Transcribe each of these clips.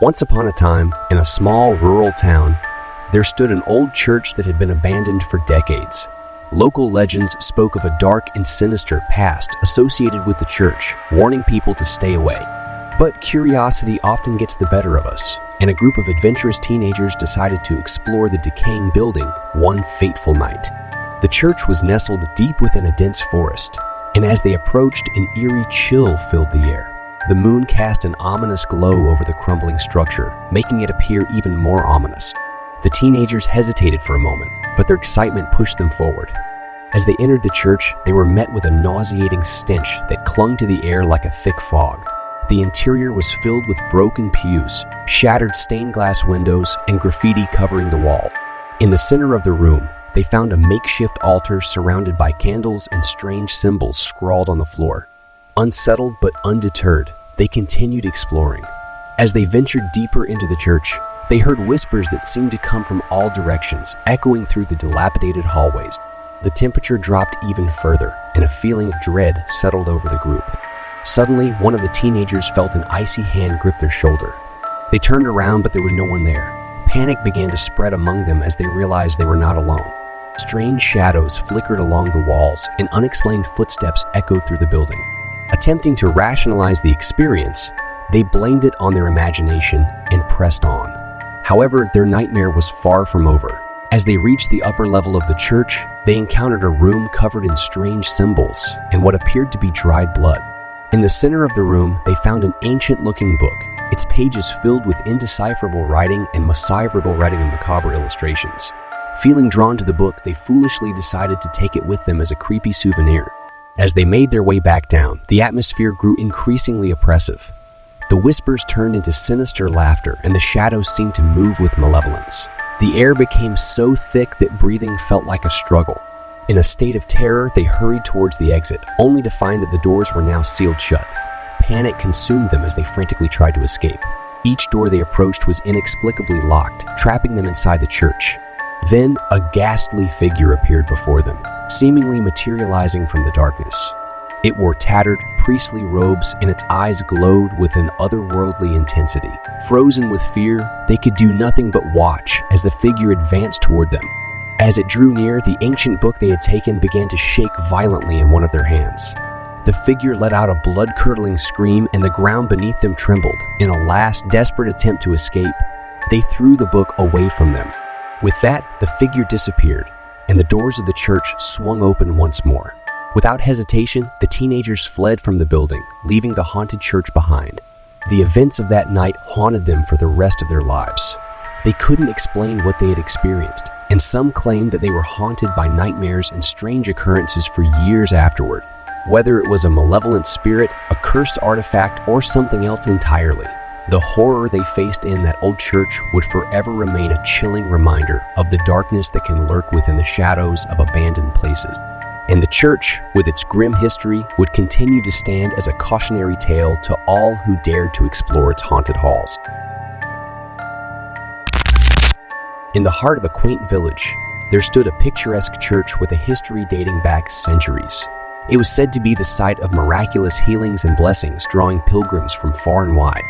Once upon a time, in a small rural town, there stood an old church that had been abandoned for decades. Local legends spoke of a dark and sinister past associated with the church, warning people to stay away. But curiosity often gets the better of us, and a group of adventurous teenagers decided to explore the decaying building one fateful night. The church was nestled deep within a dense forest, and as they approached, an eerie chill filled the air. The moon cast an ominous glow over the crumbling structure, making it appear even more ominous. The teenagers hesitated for a moment, but their excitement pushed them forward. As they entered the church, they were met with a nauseating stench that clung to the air like a thick fog. The interior was filled with broken pews, shattered stained glass windows, and graffiti covering the wall. In the center of the room, they found a makeshift altar surrounded by candles and strange symbols scrawled on the floor. Unsettled but undeterred, they continued exploring. As they ventured deeper into the church, they heard whispers that seemed to come from all directions, echoing through the dilapidated hallways. The temperature dropped even further, and a feeling of dread settled over the group. Suddenly, one of the teenagers felt an icy hand grip their shoulder. They turned around, but there was no one there. Panic began to spread among them as they realized they were not alone. Strange shadows flickered along the walls, and unexplained footsteps echoed through the building. Attempting to rationalize the experience, they blamed it on their imagination and pressed on. However, their nightmare was far from over. As they reached the upper level of the church, they encountered a room covered in strange symbols and what appeared to be dried blood. In the center of the room, they found an ancient-looking book, its pages filled with indecipherable writing and macabre illustrations. Feeling drawn to the book, they foolishly decided to take it with them as a creepy souvenir. As they made their way back down, the atmosphere grew increasingly oppressive. The whispers turned into sinister laughter, and the shadows seemed to move with malevolence. The air became so thick that breathing felt like a struggle. In a state of terror, they hurried towards the exit, only to find that the doors were now sealed shut. Panic consumed them as they frantically tried to escape. Each door they approached was inexplicably locked, trapping them inside the church. Then, a ghastly figure appeared before them, seemingly materializing from the darkness. It wore tattered, priestly robes, and its eyes glowed with an otherworldly intensity. Frozen with fear, they could do nothing but watch as the figure advanced toward them. As it drew near, the ancient book they had taken began to shake violently in one of their hands. The figure let out a blood-curdling scream, and the ground beneath them trembled. In a last, desperate attempt to escape, they threw the book away from them. With that, the figure disappeared, and the doors of the church swung open once more. Without hesitation, the teenagers fled from the building, leaving the haunted church behind. The events of that night haunted them for the rest of their lives. They couldn't explain what they had experienced, and some claimed that they were haunted by nightmares and strange occurrences for years afterward. Whether it was a malevolent spirit, a cursed artifact, or something else entirely, the horror they faced in that old church would forever remain a chilling reminder of the darkness that can lurk within the shadows of abandoned places. And the church, with its grim history, would continue to stand as a cautionary tale to all who dared to explore its haunted halls. In the heart of a quaint village, there stood a picturesque church with a history dating back centuries. It was said to be the site of miraculous healings and blessings, drawing pilgrims from far and wide.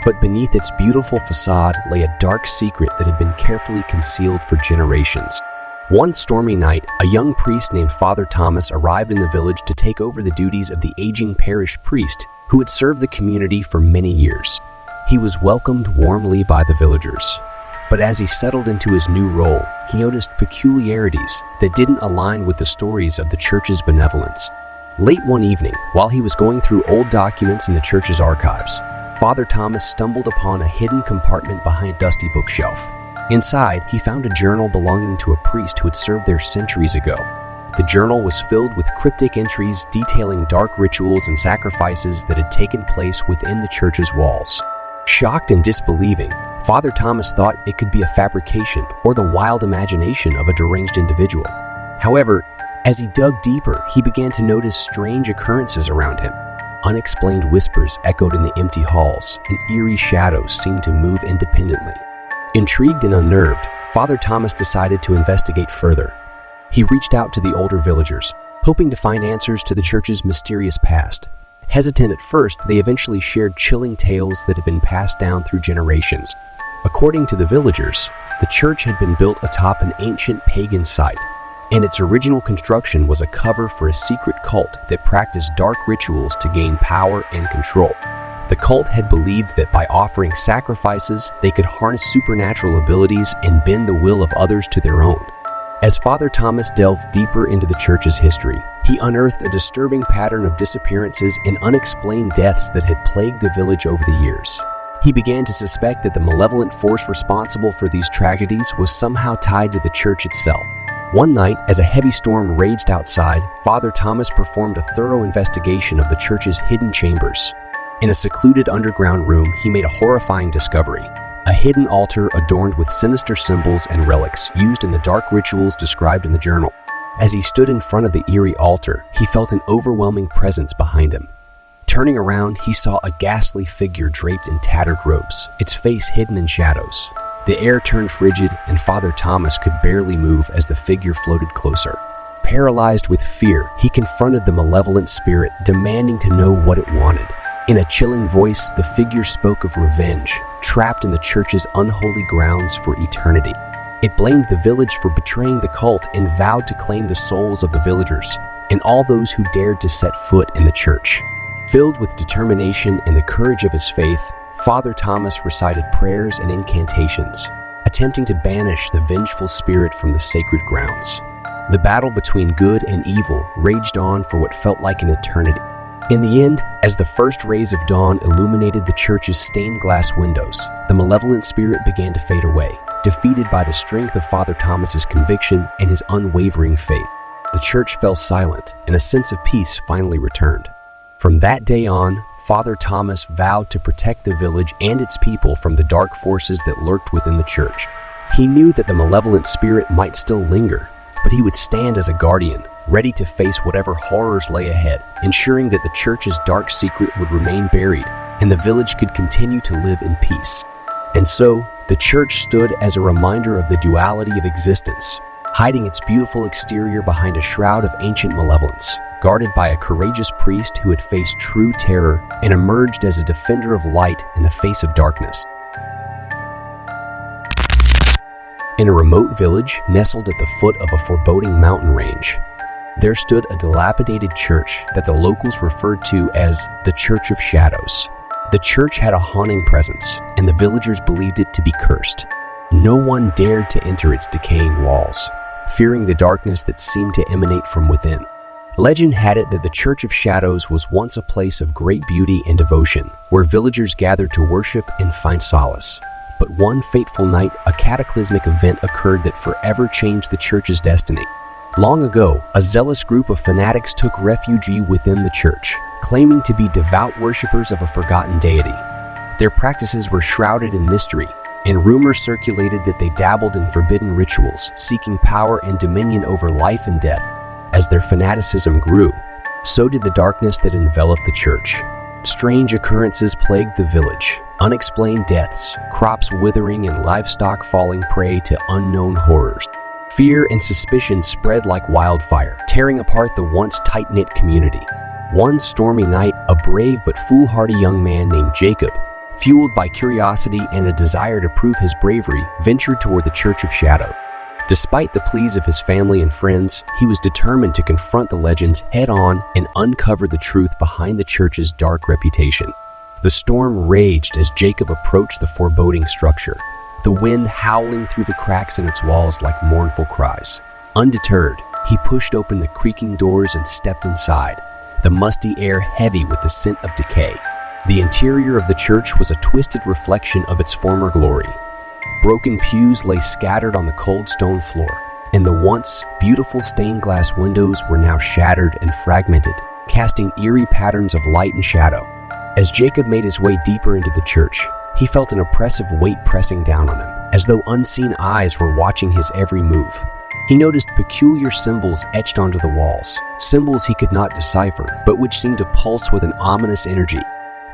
But beneath its beautiful facade lay a dark secret that had been carefully concealed for generations. One stormy night, a young priest named Father Thomas arrived in the village to take over the duties of the aging parish priest who had served the community for many years. He was welcomed warmly by the villagers. But as he settled into his new role, he noticed peculiarities that didn't align with the stories of the church's benevolence. Late one evening, while he was going through old documents in the church's archives, Father Thomas stumbled upon a hidden compartment behind a dusty bookshelf. Inside, he found a journal belonging to a priest who had served there centuries ago. The journal was filled with cryptic entries detailing dark rituals and sacrifices that had taken place within the church's walls. Shocked and disbelieving, Father Thomas thought it could be a fabrication or the wild imagination of a deranged individual. However, as he dug deeper, he began to notice strange occurrences around him. Unexplained whispers echoed in the empty halls, and eerie shadows seemed to move independently. Intrigued and unnerved, Father Thomas decided to investigate further. He reached out to the older villagers, hoping to find answers to the church's mysterious past. Hesitant at first, they eventually shared chilling tales that had been passed down through generations. According to the villagers, the church had been built atop an ancient pagan site, and its original construction was a cover for a secret cult that practiced dark rituals to gain power and control. The cult had believed that by offering sacrifices, they could harness supernatural abilities and bend the will of others to their own. As Father Thomas delved deeper into the church's history, he unearthed a disturbing pattern of disappearances and unexplained deaths that had plagued the village over the years. He began to suspect that the malevolent force responsible for these tragedies was somehow tied to the church itself. One night, as a heavy storm raged outside, Father Thomas performed a thorough investigation of the church's hidden chambers. In a secluded underground room, he made a horrifying discovery: a hidden altar adorned with sinister symbols and relics used in the dark rituals described in the journal. As he stood in front of the eerie altar, he felt an overwhelming presence behind him. Turning around, he saw a ghastly figure draped in tattered robes, its face hidden in shadows. The air turned frigid, and Father Thomas could barely move as the figure floated closer. Paralyzed with fear, he confronted the malevolent spirit, demanding to know what it wanted. In a chilling voice, the figure spoke of revenge, trapped in the church's unholy grounds for eternity. It blamed the village for betraying the cult and vowed to claim the souls of the villagers and all those who dared to set foot in the church. Filled with determination and the courage of his faith, Father Thomas recited prayers and incantations, attempting to banish the vengeful spirit from the sacred grounds. The battle between good and evil raged on for what felt like an eternity. In the end, as the first rays of dawn illuminated the church's stained glass windows, the malevolent spirit began to fade away, defeated by the strength of Father Thomas's conviction and his unwavering faith. The church fell silent, and a sense of peace finally returned. From that day on, Father Thomas vowed to protect the village and its people from the dark forces that lurked within the church. He knew that the malevolent spirit might still linger, but he would stand as a guardian, ready to face whatever horrors lay ahead, ensuring that the church's dark secret would remain buried and the village could continue to live in peace. And so, the church stood as a reminder of the duality of existence, hiding its beautiful exterior behind a shroud of ancient malevolence, guarded by a courageous priest who had faced true terror and emerged as a defender of light in the face of darkness. In a remote village nestled at the foot of a foreboding mountain range, there stood a dilapidated church that the locals referred to as the Church of Shadows. The church had a haunting presence, and the villagers believed it to be cursed. No one dared to enter its decaying walls, fearing the darkness that seemed to emanate from within. Legend had it that the Church of Shadows was once a place of great beauty and devotion, where villagers gathered to worship and find solace. But one fateful night, a cataclysmic event occurred that forever changed the church's destiny. Long ago, a zealous group of fanatics took refuge within the church, claiming to be devout worshippers of a forgotten deity. Their practices were shrouded in mystery, and rumors circulated that they dabbled in forbidden rituals, seeking power and dominion over life and death. As their fanaticism grew, so did the darkness that enveloped the church. Strange occurrences plagued the village: unexplained deaths, crops withering, and livestock falling prey to unknown horrors. Fear and suspicion spread like wildfire, tearing apart the once tight-knit community. One stormy night, a brave but foolhardy young man named Jacob, fueled by curiosity and a desire to prove his bravery, ventured toward the Church of Shadow. Despite the pleas of his family and friends, he was determined to confront the legends head-on and uncover the truth behind the church's dark reputation. The storm raged as Jacob approached the foreboding structure, the wind howling through the cracks in its walls like mournful cries. Undeterred, he pushed open the creaking doors and stepped inside, the musty air heavy with the scent of decay. The interior of the church was a twisted reflection of its former glory. Broken pews lay scattered on the cold stone floor, and the once beautiful stained glass windows were now shattered and fragmented, casting eerie patterns of light and shadow. As Jacob made his way deeper into the church, he felt an oppressive weight pressing down on him, as though unseen eyes were watching his every move. He noticed peculiar symbols etched onto the walls, symbols he could not decipher, but which seemed to pulse with an ominous energy.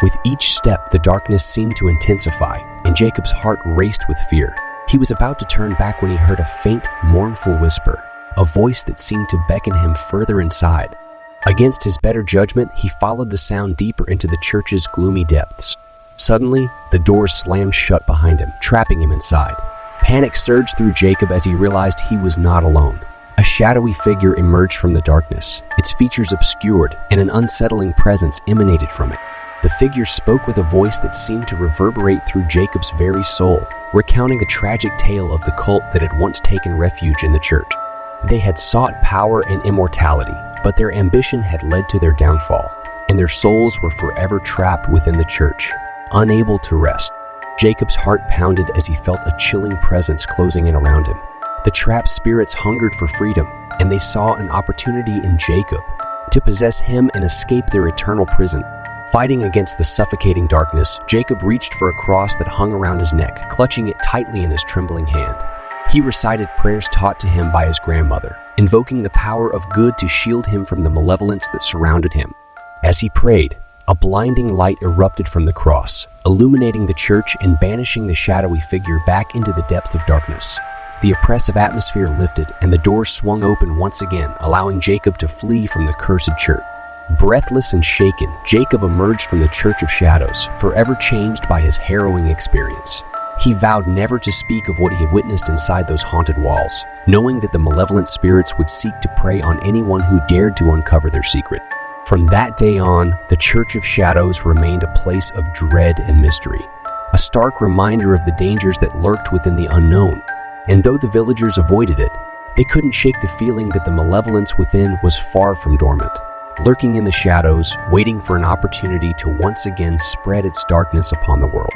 With each step, the darkness seemed to intensify, and Jacob's heart raced with fear. He was about to turn back when he heard a faint, mournful whisper, a voice that seemed to beckon him further inside. Against his better judgment, he followed the sound deeper into the church's gloomy depths. Suddenly, the doors slammed shut behind him, trapping him inside. Panic surged through Jacob as he realized he was not alone. A shadowy figure emerged from the darkness, its features obscured, and an unsettling presence emanated from it. The figure spoke with a voice that seemed to reverberate through Jacob's very soul, recounting a tragic tale of the cult that had once taken refuge in the church. They had sought power and immortality, but their ambition had led to their downfall, and their souls were forever trapped within the church, unable to rest. Jacob's heart pounded as he felt a chilling presence closing in around him. The trapped spirits hungered for freedom, and they saw an opportunity in Jacob to possess him and escape their eternal prison. Fighting against the suffocating darkness, Jacob reached for a cross that hung around his neck, clutching it tightly in his trembling hand. He recited prayers taught to him by his grandmother, invoking the power of good to shield him from the malevolence that surrounded him. As he prayed, a blinding light erupted from the cross, illuminating the church and banishing the shadowy figure back into the depths of darkness. The oppressive atmosphere lifted, and the doors swung open once again, allowing Jacob to flee from the cursed church. Breathless and shaken, Jacob emerged from the Church of Shadows, forever changed by his harrowing experience. He vowed never to speak of what he had witnessed inside those haunted walls, knowing that the malevolent spirits would seek to prey on anyone who dared to uncover their secret. From that day on, the Church of Shadows remained a place of dread and mystery, a stark reminder of the dangers that lurked within the unknown. And though the villagers avoided it, they couldn't shake the feeling that the malevolence within was far from dormant, lurking in the shadows, waiting for an opportunity to once again spread its darkness upon the world.